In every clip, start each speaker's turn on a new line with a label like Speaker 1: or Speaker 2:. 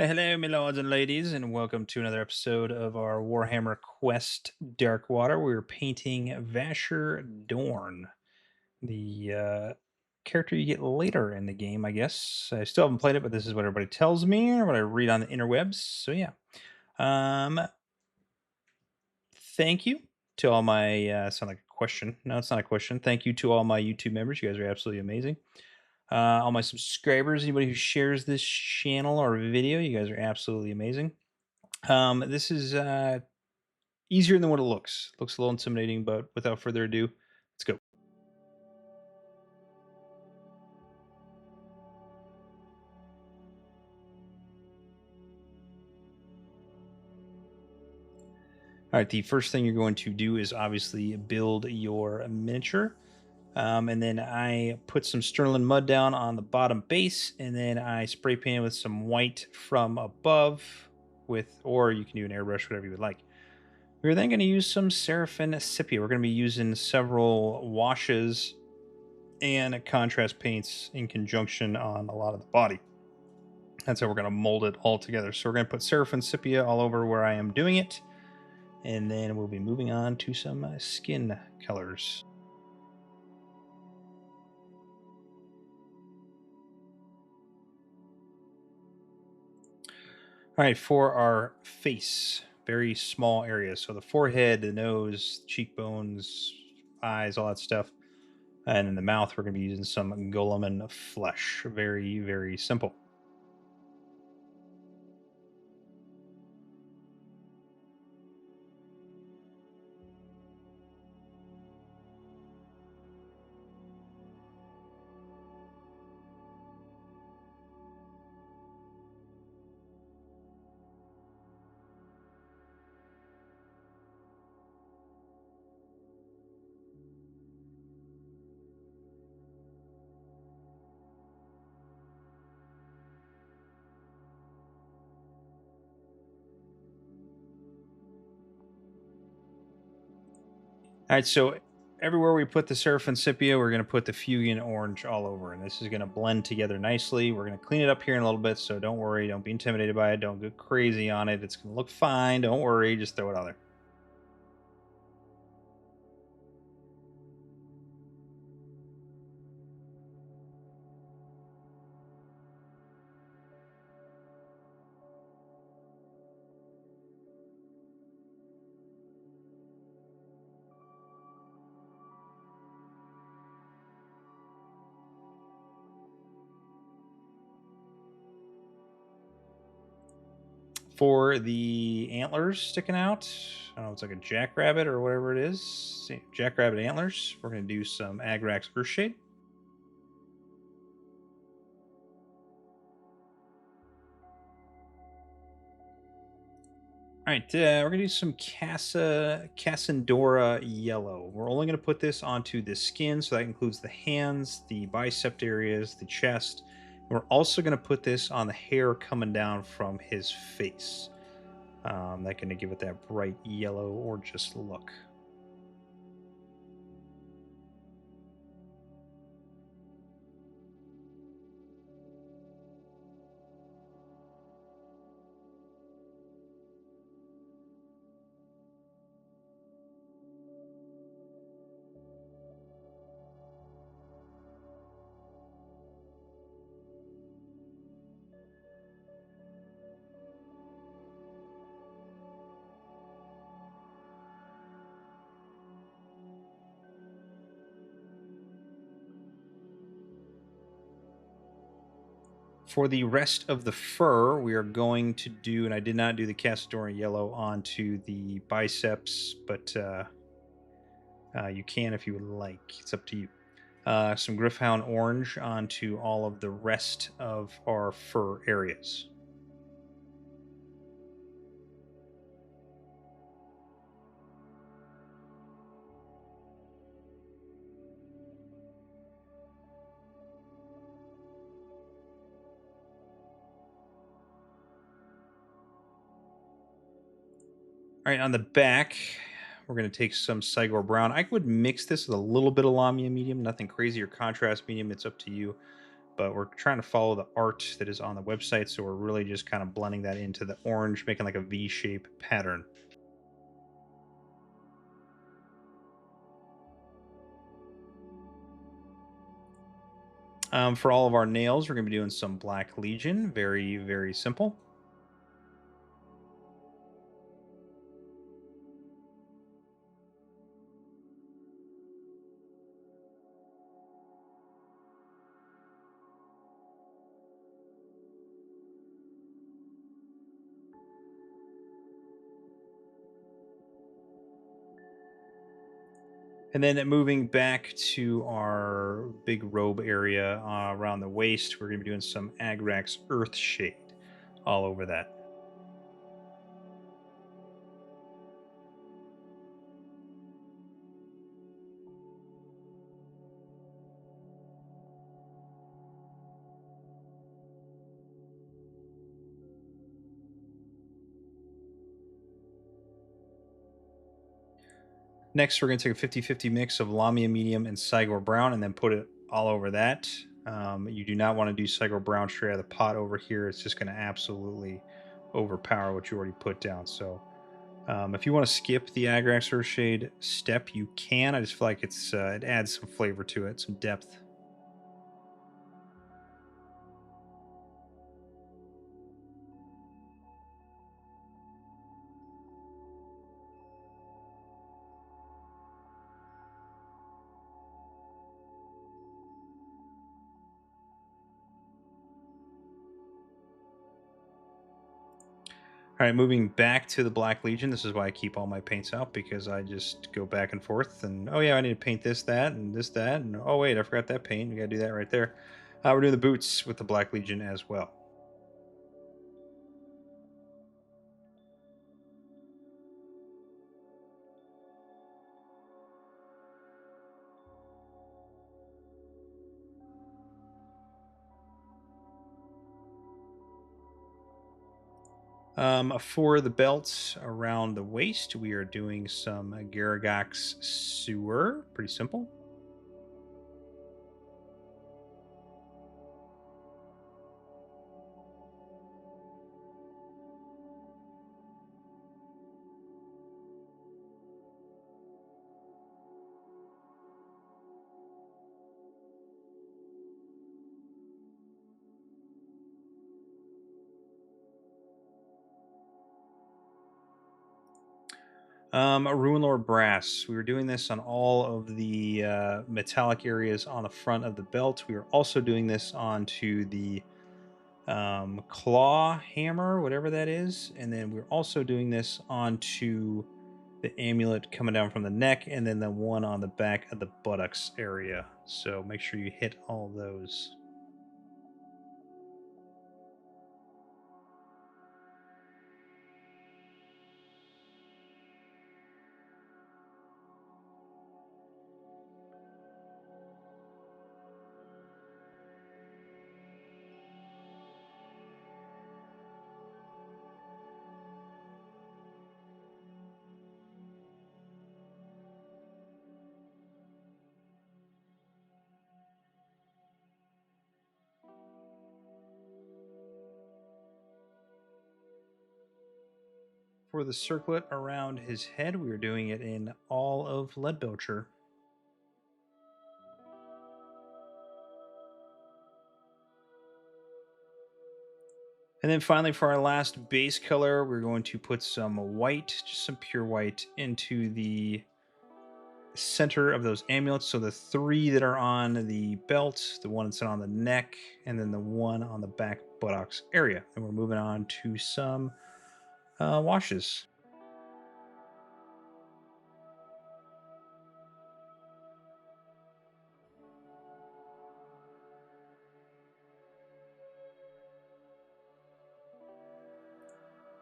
Speaker 1: Hello, my lords and ladies, and welcome to another episode of our Warhammer Quest Darkwater. We're painting Drasher Vorn, the character you get later in the game, I guess. I still haven't played it, but this is what everybody tells me, or what I read on the interwebs. So yeah, um, thank you to all my. Sound like a question? No, it's not a question. Thank you to all my YouTube members. You guys are absolutely amazing. All my subscribers, anybody who shares this channel or video, you guys are absolutely amazing. This is easier than what it looks. Looks a little intimidating, but without further ado, let's go. All right, the first thing you're going to do is obviously build your miniature. And then I put some Stirland Mud down on the bottom base, and then I spray paint with some white from above or you can do an airbrush, whatever you would like. We're then going to use some Seraphim Sepia. We're going to be using several washes and contrast paints in conjunction on a lot of the body. That's how we're going to mold it all together. So we're going to put Seraphim Sepia all over where I am doing it. And then we'll be moving on to some skin colors. All right, for our face, very small areas. So the forehead, the nose, cheekbones, eyes, all that stuff. And in the mouth, we're going to be using some Gulliman Flesh. Very, very simple. All right, so everywhere we put the Seraphim Sepia, we're going to put the Fuegan Orange all over, and this is going to blend together nicely. We're going to clean it up here in a little bit, so don't worry. Don't be intimidated by it. Don't go crazy on it. It's going to look fine. Don't worry. Just throw it on there. For the antlers sticking out, I don't know, it's like a jackrabbit or whatever it is. See, jackrabbit antlers. We're going to do some Agrax Earthshade. All right, we're gonna do some Casandora Yellow. We're only gonna put this onto the skin, so that includes the hands, the bicep areas, the chest. And we're also gonna put this on the hair coming down from his face. That's gonna give it that bright yellow or just look. For the rest of the fur, we are going to do, and I did not do the Casandora Yellow onto the biceps, but you can if you would like. It's up to you. Some Hound Orange onto all of the rest of our fur areas. All right, on the back, we're going to take some Cygor Brown. I would mix this with a little bit of Lahmian Medium, nothing crazy or contrast medium. It's up to you. but we're trying to follow the art that is on the website, so we're really just kind of blending that into the orange, making like a V-shape pattern. For all of our nails, we're going to be doing some Black Legion. Very, very simple. And then moving back to our big robe area around the waist, we're going to be doing some Agrax Earthshade all over that. Next, we're going to take a 50-50 mix of Lahmian Medium and Cygor Brown and then put it all over that. You do not want to do Cygor Brown straight out of the pot over here. It's just going to absolutely overpower what you already put down. So if you want to skip the Agrax Earthshade step, you can. I just feel like it adds some flavor to it, some depth. All right, moving back to the Black Legion. This is why I keep all my paints out, because I just go back and forth. And, oh, yeah, I need to paint this, that, and this, that. And, oh, wait, I forgot that paint. We got to do that right there. We're doing the boots with the Black Legion as well. For the belts around the waist, we are doing some Garaghak's Sewer. Pretty simple. Runelord Brass. We were doing this on all of the metallic areas on the front of the belt. We are also doing this onto the claw hammer, whatever that is. And then we're also doing this onto the amulet coming down from the neck, and then the one on the back of the buttocks area. So make sure you hit all those. For the circlet around his head, we are doing it in all of Leadbelcher. And then finally, for our last base color, we're going to put some white, just some pure white, into the center of those amulets. So the three that are on the belt, the one that's on the neck, and then the one on the back buttocks area. And we're moving on to some washes.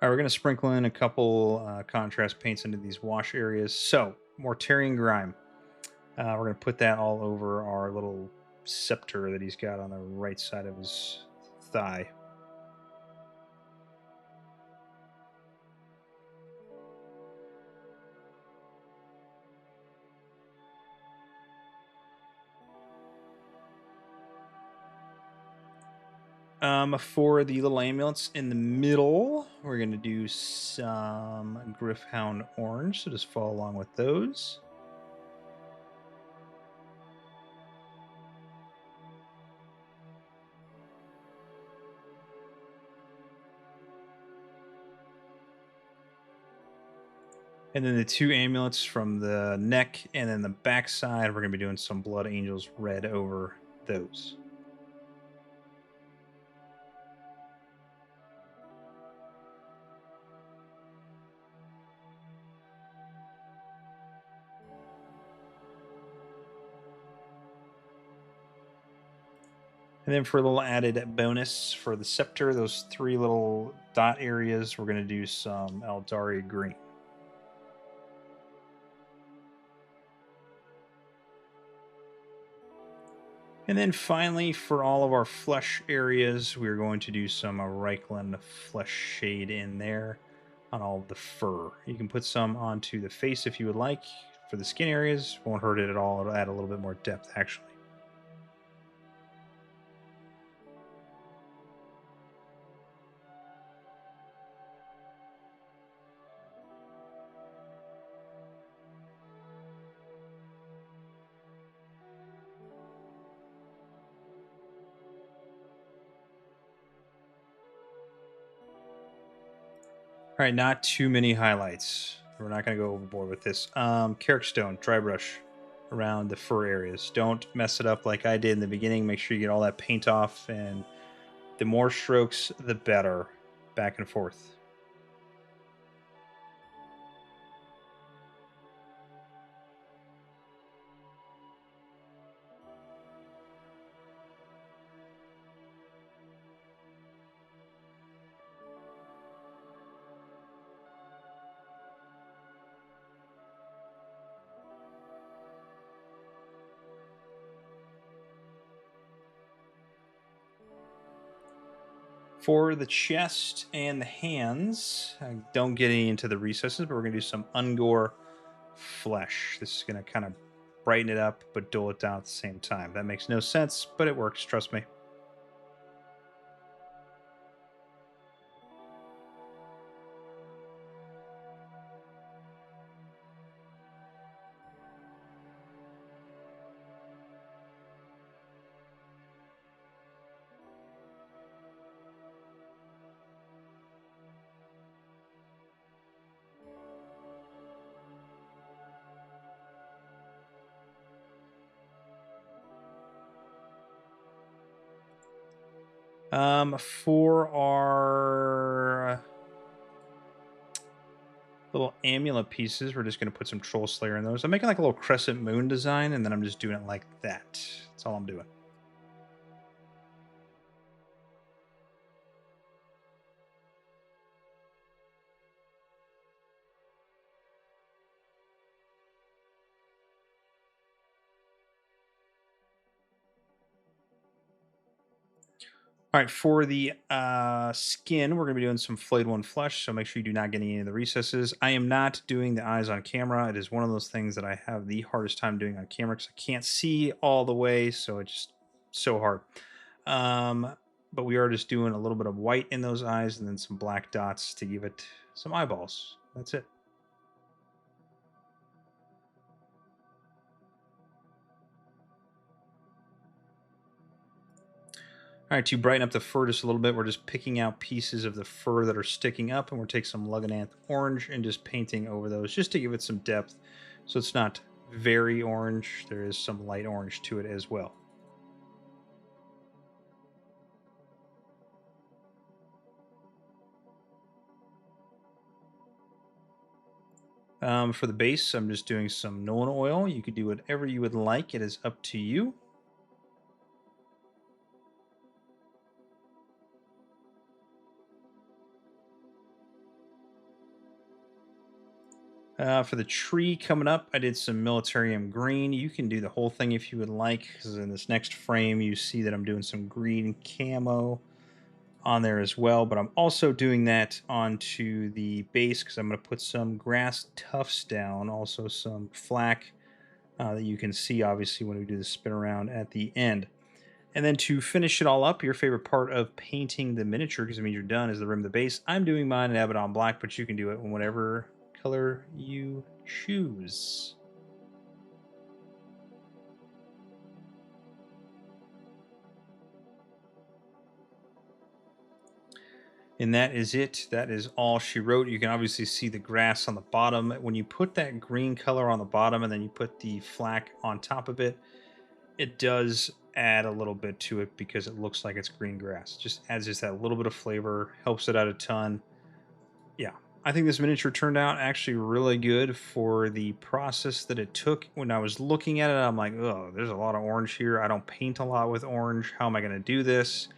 Speaker 1: All right, we're going to sprinkle in a couple contrast paints into these wash areas. So, Mortarion Grime. We're going to put that all over our little scepter that he's got on the right side of his thigh. For the little amulets in the middle, we're going to do some Gryph Hound Orange, so just follow along with those. And then the 2 amulets from the neck and then the back side, we're going to be doing some Blood Angels red over those. And then for a little added bonus for the scepter, those 3 little dot areas, we're going to do some Aeldari Green. And then finally, for all of our flesh areas, we're going to do some Reikland Fleshshade in there on all of the fur. You can put some onto the face if you would like. For the skin areas, won't hurt it at all. It'll add a little bit more depth, actually. All right, not too many highlights. We're not going to go overboard with this. Karak Stone, dry brush around the fur areas. Don't mess it up like I did in the beginning. Make sure you get all that paint off, and the more strokes, the better. Back and forth. For the chest and the hands, I don't get any into the recesses, but we're going to do some Ungor Flesh. This is going to kind of brighten it up, but dull it down at the same time. That makes no sense, but it works, trust me. For our little amulet pieces, we're just going to put some Trollslayer in those. I'm making like a little crescent moon design, and then I'm just doing it like that. That's all I'm doing. All right, for the skin, we're going to be doing some Flayed One Flesh, so make sure you do not get any of the recesses. I am not doing the eyes on camera. It is one of those things that I have the hardest time doing on camera because I can't see all the way, so it's just so hard. But we are just doing a little bit of white in those eyes and then some black dots to give it some eyeballs. That's it. All right, to brighten up the fur just a little bit, we're just picking out pieces of the fur that are sticking up, and we're taking some Lugganath Orange and just painting over those just to give it some depth. So it's not very orange. There is some light orange to it as well. For the base, I'm just doing some Nulin Oil. You could do whatever you would like. It is up to you. For the tree coming up, I did some Militarium Green. You can do the whole thing if you would like, because in this next frame, you see that I'm doing some green camo on there as well. But I'm also doing that onto the base because I'm going to put some grass tufts down, also some flack that you can see, obviously, when we do the spin around at the end. And then to finish it all up, your favorite part of painting the miniature, because it means you're done, is the rim of the base. I'm doing mine in Abaddon Black, but you can do it in whatever color you choose. And that is it. That is all she wrote. You can obviously see the grass on the bottom. When you put that green color on the bottom and then you put the flak on top of it, it does add a little bit to it because it looks like it's green grass. Just adds just that little bit of flavor, helps it out a ton. Yeah, I think this miniature turned out actually really good for the process that it took. When I was looking at it, I'm like, oh, there's a lot of orange here. I don't paint a lot with orange. How am I going to do this?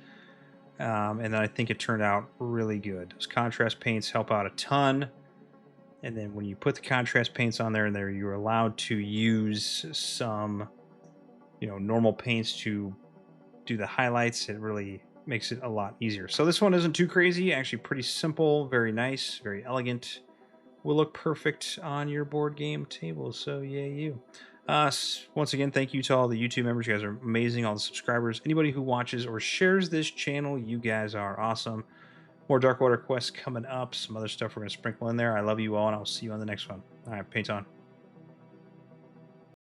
Speaker 1: And then I think it turned out really good. Those contrast paints help out a ton. And then when you put the contrast paints on there, and there you're allowed to use some, normal paints to do the highlights. It really makes it a lot easier. So this one isn't too crazy. Actually, pretty simple, very nice, very elegant. Will look perfect on your board game table. So yeah, you. Once again, thank you to all the YouTube members. You guys are amazing. All the subscribers, anybody who watches or shares this channel, you guys are awesome. More Darkwater quests coming up. Some other stuff we're going to sprinkle in there. I love you all, and I'll see you on the next one. All right, paint on.